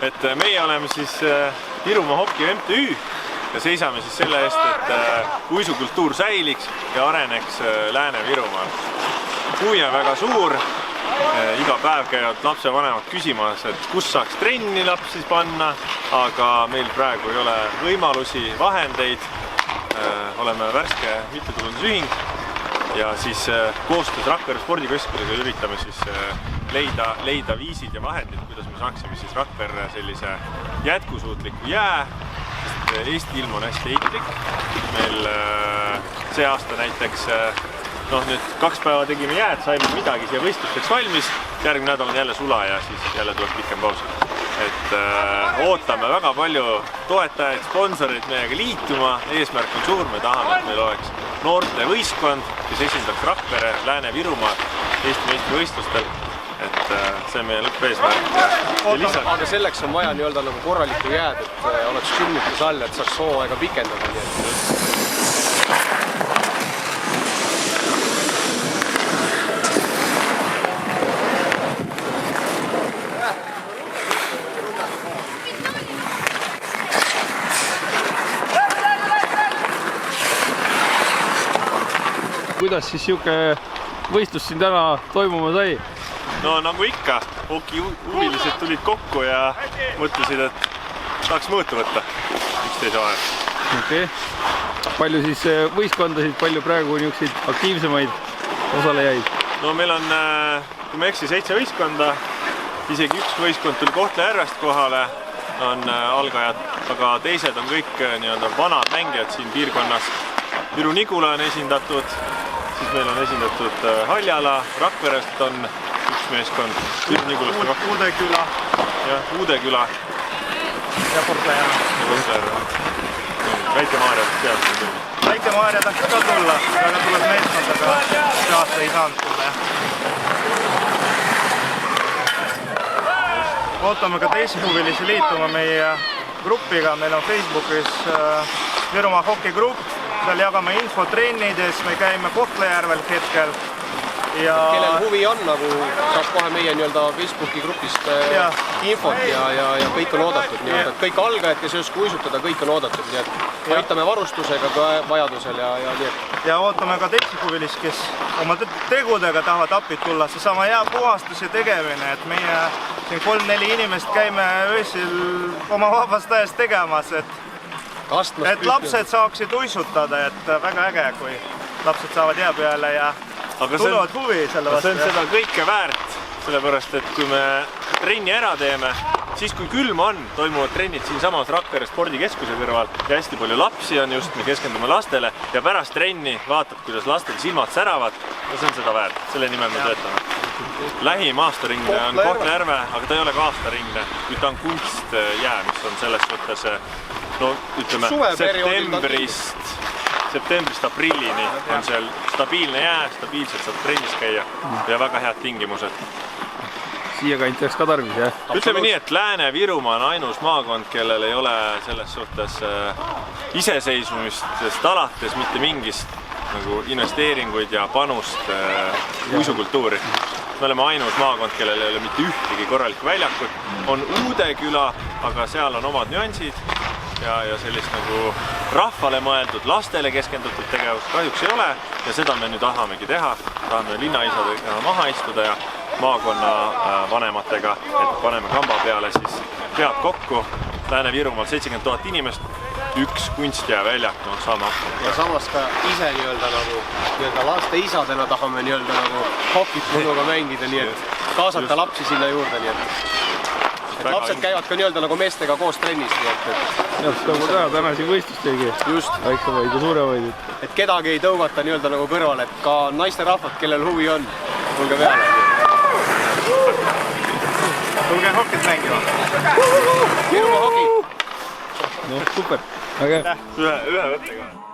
et meie oleme siis Virumaa Hoki MTÜ ja seisame siis selle eest, et uisukultuur säiliks ja areneks Lääne-Virumaal. Huvi on väga suur, iga päev käivad lapsevanemad küsimas, et kus saaks trenni lapsi panna, aga meil praegu ei ole võimalusi, vahendeid. Oleme värske mittetulundusühing ja siis koostöös Rakvere spordikeskusega üritame siis leida viisid ja vahendid, kuidas me saaksime siis Rakverre sellise jätkusuutliku jää. Eesti ilm on hästi heitlik. Meil see aasta näiteks nüüd 2 päeva tegime jääd, saime midagi siia võistlusteks valmis. Järgmine nädal on jälle sula ja siis jälle tuleb pikem paus. Et ootame väga palju toetajaid, sponsoreid meiega liituma. Eesmärk on suur, me tahame, et meil oleks noorte võistkond, kes esindaks Rakvere, Lääne-Virumaa Eesti meistrivõistlustel. Et see on meie lõppeesmärk. Aga selleks on vaja nagu korralikku jääd, et oleks külmitus all, et saaks hooaega pikendada. Kuidas siis siuke võistlus siin täna toimuma sai? No nagu ikka, hoki huvilised tulid kokku ja mõtlesid, et tahaks mõõtu võtta üksteise vahel. Okei. Palju siis võistkondasid, palju praegu niisuguseid aktiivsemaid osalejaid? No meil on, kui me eksi, 7 võistkonda, isegi üks võistkond tuli Kohtla-Järvest kohale, on algajad, aga teised on kõik vanad mängijad siin piirkonnas. Viru-Nigula on esindatud, siis meil on esindatud Haljala, Rakverest on üks meeskond, Uudeküla. Jah, Uudeküla. Ja Kohtla-Järve. Väike-Maarja teab. Väike-Maarja tahtis ka tulla, aga tuleb meeskond, aga see aasta ei saanud tulla. Ootame ka teisi huvilisi liituma meie grupiga. Meil on Facebookis Virumaa Hoki grupp. Seal jagame info trennides, me käime Kohtla-Järvel hetkel. Kellel huvi on, nagu saab kohe meie Facebooki grupist infot ja kõik on oodatud. Kõik algajad, kes ei oska uisutada, kõik on oodatud. Nii et aitame varustusega ka vajadusel ja nii. Ja ootame ka teisi huvilisi, kes oma tegudega tahavad appi tulla. Seesama jääpuhastuse tegemine, et meie siin 3-4 inimest käime öösil oma vabast ajast tegemas, et lapsed saaksid uisutada, et väga äge, kui lapsed saavad jää peale ja tulevad huvi selle vastu. See on seda kõike väärt, sellepärast, et kui me trenni ära teeme, siis kui külm on, toimuvad trennid siinsamas Rakvere spordikeskuse kõrval ja hästi palju lapsi on just, me keskendume lastele ja pärast trenni vaatad, kuidas lastel silmad säravad ja see on seda väärt, selle nimel me töötame. Lähim aastaringne on Kohtla-Järve, aga ta ei ole ka aastaringne, kui ta on kunstjää, mis on selles suhtes, ütleme, septembrist aprillini on seal stabiilne jää, stabiilselt saab trennis käia ja väga head tingimused. Siia kanti oleks ka tarvis, jah? Ütleme nii, et Lääne-Virumaa on ainus maakond, kellel ei ole selles suhtes iseseisvumistest alates mitte mingist investeeringuid ja panust uisukultuuri. Me oleme ainus maakond, kellel ei ole mitte ühtegi korralikku väljakut. On Uudeküla, aga seal on omad nüansid ja sellist rahvale mõeldud, lastele keskendutud tegevust kahjuks ei ole ja seda me nüüd tahamegi teha. Tahame linnaisadega maha istuda ja maakonna vanematega, et paneme kamba peale siis pead kokku. Lääne-Virumaal 70 000 inimest, üks kunstjää väljak, sama. Ja samas ka ise laste isadena tahame hokit mõnuga mängida, nii et kaasata lapsi sinna juurde. Lapsed käivad ka meestega koos trennis. Nagu täna siin võistlust tegi. Just. Väiksemaid ja suuremaid. Et kedagi ei tõugata kõrvale, et ka naiste rahvad, kellel huvi on, tulge peale. Tulge hokit mängima. Virumaa hoki! Super. Ühe võttega.